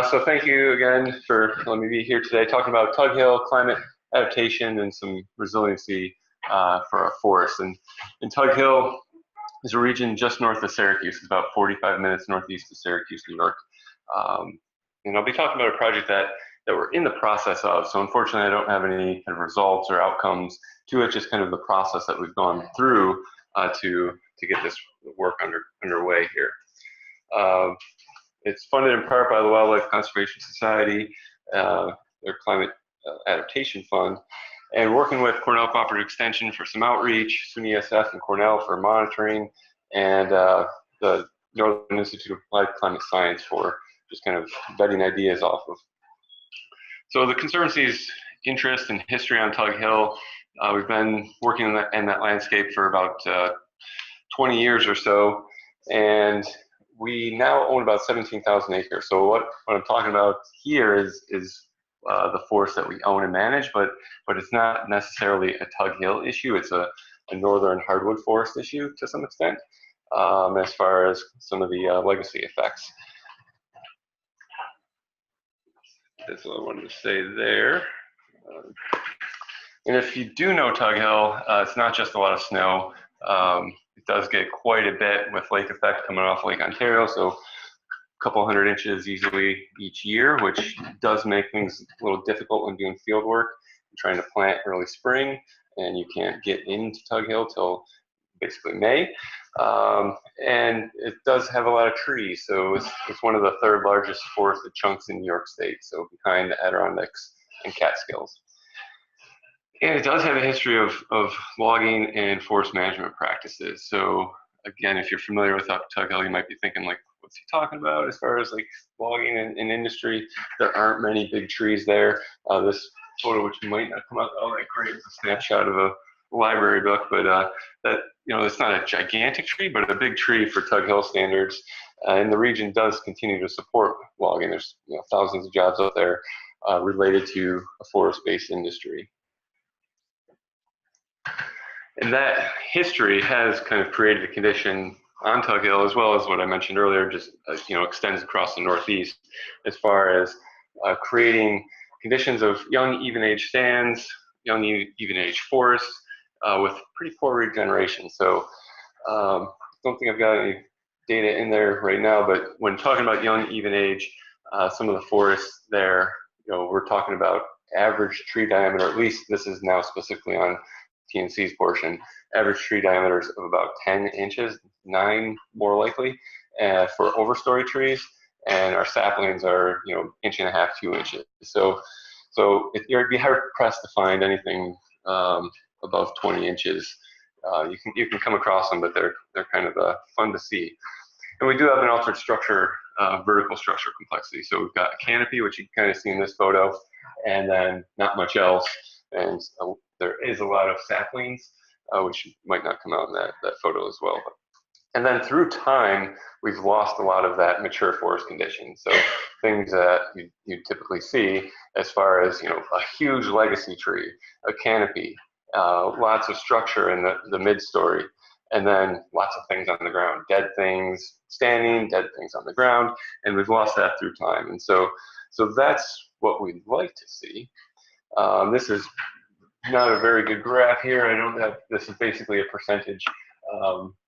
So thank you again for letting me be here today talking about Tug Hill, climate adaptation, and some resiliency for our forests. And Tug Hill is a region just north of Syracuse. It's about 45 minutes northeast of Syracuse, New York. And I'll be talking about a project that we're in the process of. So unfortunately, I don't have any kind of results or outcomes to it, just kind of the process that we've gone through to get this work underway here. It's funded in part by the Wildlife Conservation Society, their Climate Adaptation Fund, and working with Cornell Cooperative Extension for some outreach, SUNY ESF and Cornell for monitoring, and the Northern Institute of Applied Climate Science for just kind of vetting ideas off of. So the Conservancy's interest and history on Tug Hill, we've been working in that landscape for about 20 years or so, and we now own about 17,000 acres. So what I'm talking about here is the forest that we own and manage, but it's not necessarily a Tug Hill issue. It's a northern hardwood forest issue to some extent, as far as some of the legacy effects. That's what I wanted to say there. And if you do know Tug Hill, it's not just a lot of snow. It does get quite a bit with lake effect coming off Lake Ontario, so a couple hundred inches easily each year, which does make things a little difficult when doing field work, trying to plant early spring, and you can't get into Tug Hill till basically May. And it does have a lot of trees, so it's one of the third largest forested chunks in New York State, so behind the Adirondacks and Catskills. And it does have a history of logging and forest management practices. So again, if you're familiar with Tug Hill, you might be thinking like, what's he talking about as far as like logging and industry? There aren't many big trees there. This photo, which might not come out all that great, is a snapshot of a library book, but that, it's not a gigantic tree, but a big tree for Tug Hill standards. And the region does continue to support logging. There's thousands of jobs out there related to a forest-based industry. And that history has kind of created a condition on Tug Hill, as well as what I mentioned earlier, just extends across the Northeast, as far as creating conditions of young even-age stands, young even-age forests with pretty poor regeneration. So I don't think I've got any data in there right now, but when talking about young even-age, some of the forests there, we're talking about average tree diameter, at least this is now specifically on TNC's portion, average tree diameters of about 10 inches, 9 more likely, for overstory trees, and our saplings are 1.5 inches, 2 inches. So you'd be hard pressed to find anything above 20 inches. You can come across them, but they're kind of fun to see. And we do have an altered structure, vertical structure complexity. So we've got a canopy, which you can kind of see in this photo, and then not much else. And there is a lot of saplings, which might not come out in that photo as well. And then through time, we've lost a lot of that mature forest condition. So things that you typically see as far as a huge legacy tree, a canopy, lots of structure in the mid-story, and then lots of things on the ground, dead things standing, dead things on the ground, and we've lost that through time. And so that's what we'd like to see. This is not a very good graph here. I don't have, this is basically a percentage.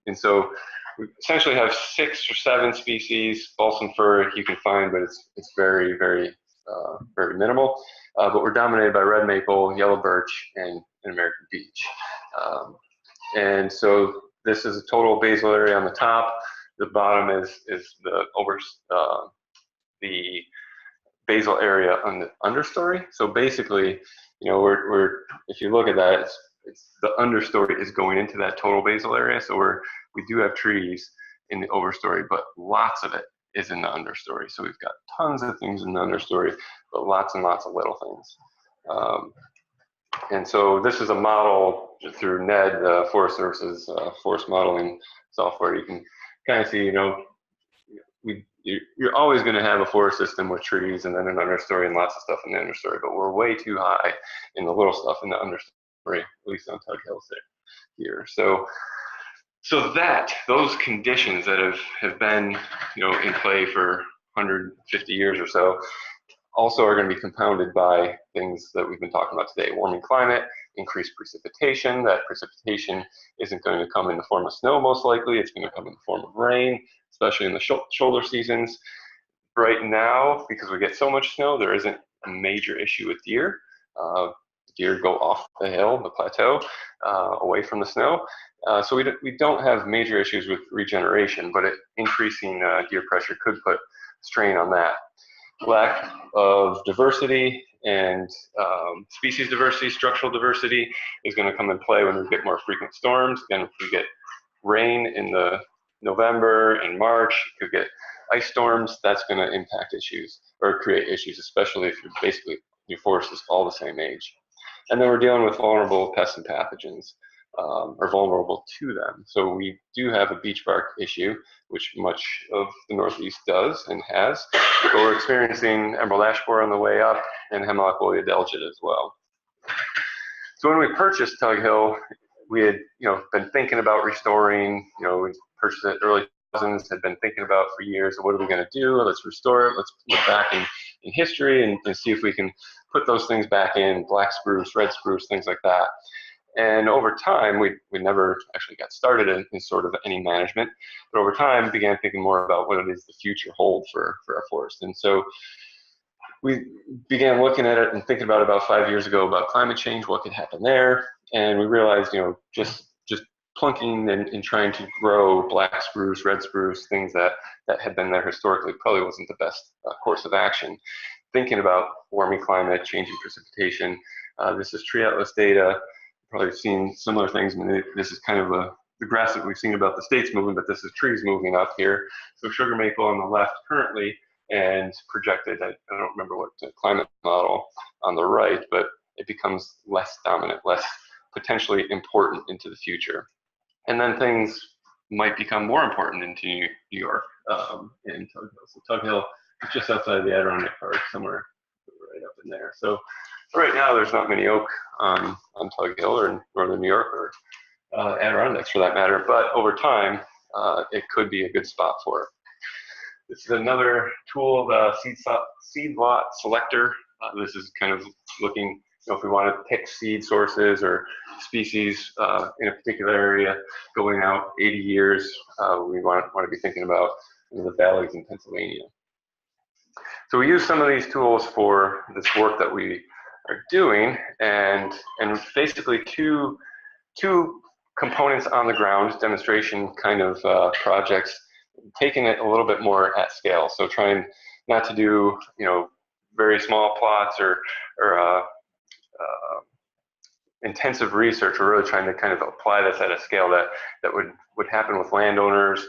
And so we essentially have 6 or 7 species, balsam fir you can find, but it's very, very, very minimal. But we're dominated by red maple, yellow birch, and American beech. And so this is a total basal area on the top. The bottom is the basal we on the understory. So basically, if you look at that, it's the understory is going into that total basal area. So we do have trees in the overstory, but lots of it is in the understory. So we've got tons of things in the understory, but lots and lots of little things. And so this is a model through NED, Forest Services forest modeling software. You can kind of see, you're always going to have a forest system with trees and then an understory and lots of stuff in the understory, but we're way too high in the little stuff in the understory, at least on Tug Hill here. So those conditions that have been in play for 150 years or so also are going to be compounded by things that we've been talking about today: warming climate, increased precipitation. That precipitation isn't going to come in the form of snow, most likely. It's going to come in the form of rain, especially in the shoulder seasons. Right now, because we get so much snow, there isn't a major issue with deer. Deer go off the hill, the plateau, away from the snow. So we don't have major issues with regeneration, but increasing deer pressure could put strain on that. Lack of diversity and species diversity, structural diversity is going to come in play when we get more frequent storms. Again, if we get rain in the November and March, you could get ice storms. That's going to impact issues or create issues, especially if your forest is all the same age. And then we're dealing with vulnerable pests and pathogens, or vulnerable to them. So we do have a beech bark issue, which much of the Northeast does and has. But we're experiencing emerald ash borer on the way up and hemlock woolly adelgid as well. So when we purchased Tug Hill, we had been thinking about restoring. We purchased it early 2000s, had been thinking about for years, what are we going to do? Let's restore it. Let's look back in history and see if we can put those things back in: black spruce, red spruce, things like that. And over time, we never actually got started in sort of any management, but over time began thinking more about what it is the future holds for our forest. And so we began looking at it and thinking about 5 years ago about climate change, what could happen there. And we realized, just plunking and trying to grow black spruce, red spruce, things that had been there historically probably wasn't the best course of action. Thinking about warming climate, changing precipitation. This is tree atlas data. Probably seen similar things. I mean, this is kind of the grass that we've seen about the states moving, but this is trees moving up here. So sugar maple on the left currently, and projected, I don't remember what climate model on the right, but it becomes less dominant, less potentially important into the future. And then things might become more important into New York in Tug Hill. So Tug Hill is just outside the Adirondack Park, somewhere right up in there. So right now there's not many oak on Tug Hill or in northern New York or Adirondacks for that matter, but over time it could be a good spot for it. This is another tool, the seed lot selector. This is kind of looking, if we want to pick seed sources or species in a particular area going out 80 years, we want to be thinking about the valleys in Pennsylvania. So we use some of these tools for this work that we are doing, and basically two components on the ground, demonstration kind of projects, taking it a little bit more at scale. So trying not to do very small plots or intensive research. We're really trying to kind of apply this at a scale that would happen with landowners,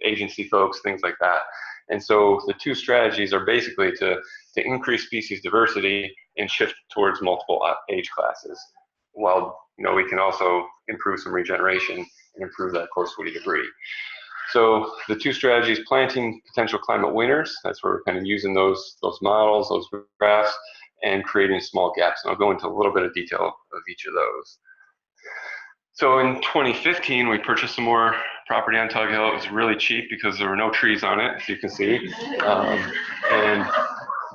agency folks, things like that. And so the two strategies are basically to increase species diversity and shift towards multiple age classes, while we can also improve some regeneration and improve that coarse woody debris. So the two strategies: planting potential climate winners, that's where we're kind of using those models, those graphs, and creating small gaps. And I'll go into a little bit of detail of each of those. So in 2015, we purchased some more property on Tug Hill. It was really cheap because there were no trees on it, as you can see. And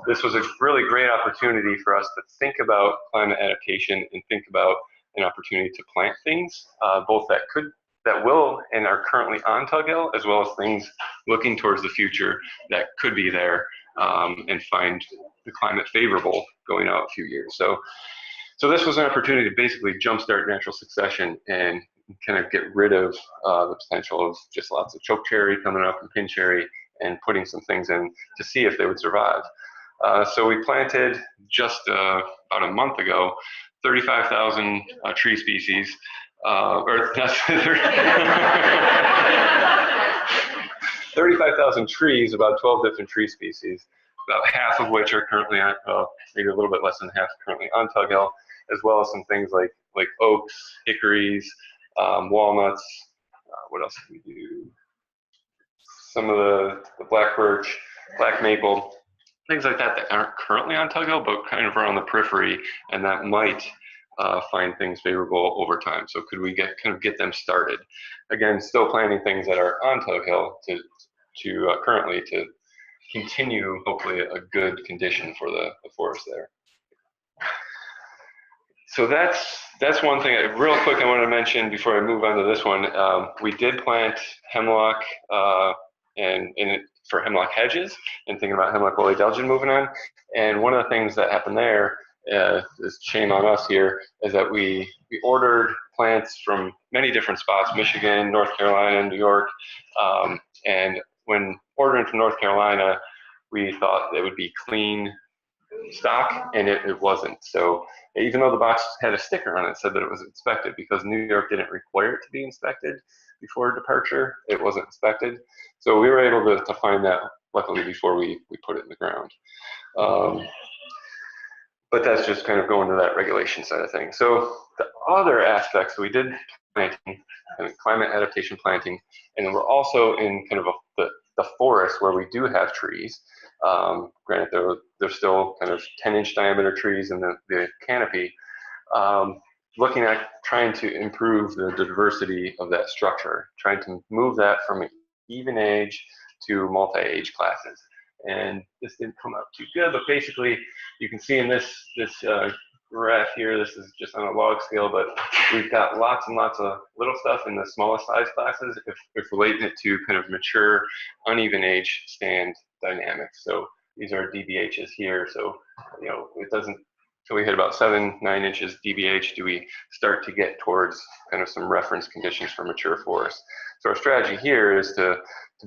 this was a really great opportunity for us to think about climate adaptation and think about an opportunity to plant things, both that will and are currently on Tug Hill, as well as things looking towards the future that could be there and find the climate favorable going out a few years. So this was an opportunity to basically jumpstart natural succession and kind of get rid of the potential of just lots of chokecherry coming up and pincherry, and putting some things in to see if they would survive. So we planted just about a month ago 35,000 tree species, or that's 35,000 trees, about 12 different tree species, about half of which are currently on, maybe a little bit less than half currently on Tug Hill, as well as some things like oaks, hickories, walnuts. What else can we do? Some of the black birch, black maple, things like that aren't currently on Tug Hill, but kind of are on the periphery, and that might find things favorable over time. So could we get them started? Again, still planting things that are on Tug Hill to currently to continue hopefully a good condition for the forest there. So that's one thing. Real quick, I wanted to mention before I move on to this one. We did plant hemlock for hemlock hedges, and thinking about hemlock woolly Belgian moving on. And one of the things that happened there, is shame on us here, is that we ordered plants from many different spots: Michigan, North Carolina, New York, and when ordering from North Carolina, we thought it would be clean stock, and it wasn't. So even though the box had a sticker on it that said that it was inspected, because New York didn't require it to be inspected before departure, it wasn't inspected. So we were able to find that luckily before we put it in the ground. But that's just kind of going to that regulation side of things. So the other aspects, we did planting, kind of climate adaptation planting, and then we're also in kind of the forest where we do have trees. Granted, they're still kind of 10-inch diameter trees in the canopy, looking at trying to improve the diversity of that structure, trying to move that from an even age to multi-age classes. And this didn't come out too good, but basically you can see in this graph here, this is just on a log scale, but we've got lots and lots of little stuff in the smallest size classes if relating it to kind of mature, uneven age stand dynamics. So these are DBHs here. So, you know, it doesn't, so we hit about 7-9 inches DBH, do we start to get towards kind of some reference conditions for mature forests. So our strategy here is to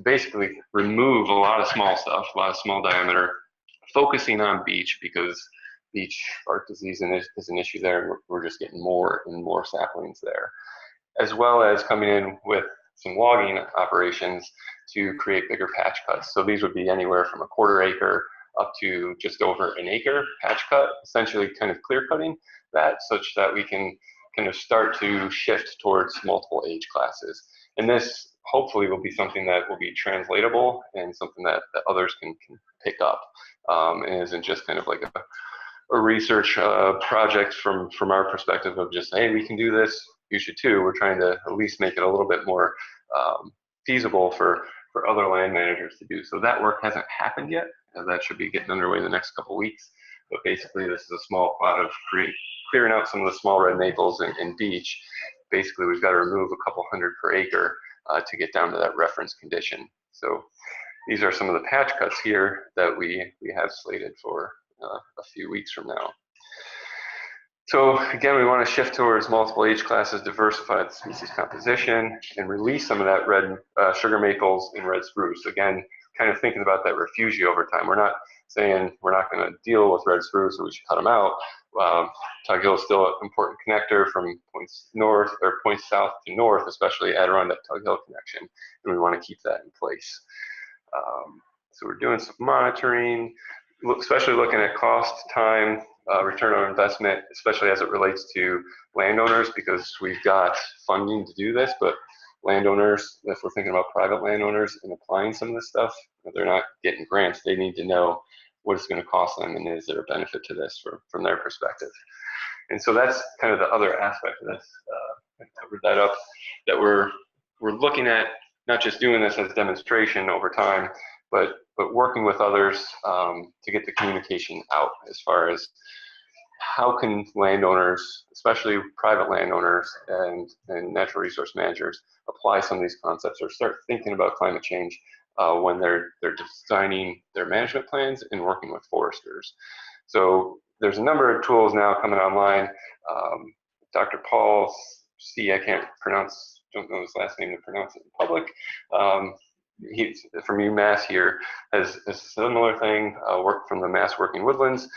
basically remove a lot of small stuff, a lot of small diameter, focusing on beech, because beech bark disease is an issue there, and we're just getting more and more saplings there, as well as coming in with some logging operations to create bigger patch cuts. So these would be anywhere from a 1/4 acre up to just over an acre patch cut, essentially kind of clear cutting that such that we can kind of start to shift towards multiple age classes. And this hopefully will be something that will be translatable and something that others can pick up, and isn't just kind of like a research project from our perspective of just, hey, we can do this, you should too. We're trying to at least make it a little bit more feasible for other land managers to do. So that work hasn't happened yet. That should be getting underway in the next couple of weeks. But basically, this is a small plot of clearing out some of the small red maples and beech. Basically, we've got to remove a couple hundred per acre to get down to that reference condition. So these are some of the patch cuts here that we have slated for a few weeks from now. So again, we want to shift towards multiple age classes, diversify the species composition, and release some of that red sugar maples and red spruce. Again, kind of thinking about that refugia over time. We're not saying we're not going to deal with red spruce or we should cut them out. Tug Hill is still an important connector from points north or points south to north, especially Adirondack Tug Hill connection, and we want to keep that in place. So we're doing some monitoring, especially looking at cost, time, return on investment, especially as it relates to landowners, because we've got funding to do this, but landowners, if we're thinking about private landowners and applying some of this stuff, they're not getting grants. They need to know what it's going to cost them and is there a benefit to this from their perspective. And so that's kind of the other aspect of this. I covered that up, that we're looking at not just doing this as a demonstration over time, but working with others to get the communication out as far as how can landowners, especially private landowners and natural resource managers, apply some of these concepts or start thinking about climate change when they're designing their management plans and working with foresters. So there's a number of tools now coming online. Dr. Paul C, don't know his last name to pronounce it in public. He's from UMass here, has a similar thing, worked from the Mass Working Woodlands,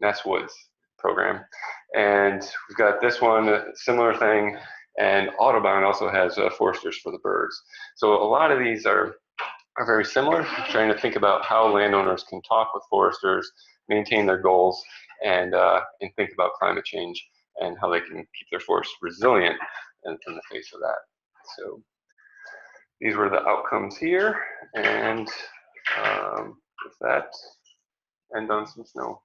Mass Woods program. And we've got this one, a similar thing, and Audubon also has Foresters for the Birds. So a lot of these are very similar, trying to think about how landowners can talk with foresters, maintain their goals, and think about climate change and how they can keep their forests resilient in the face of that. So these were the outcomes here, and with that, end on some snow.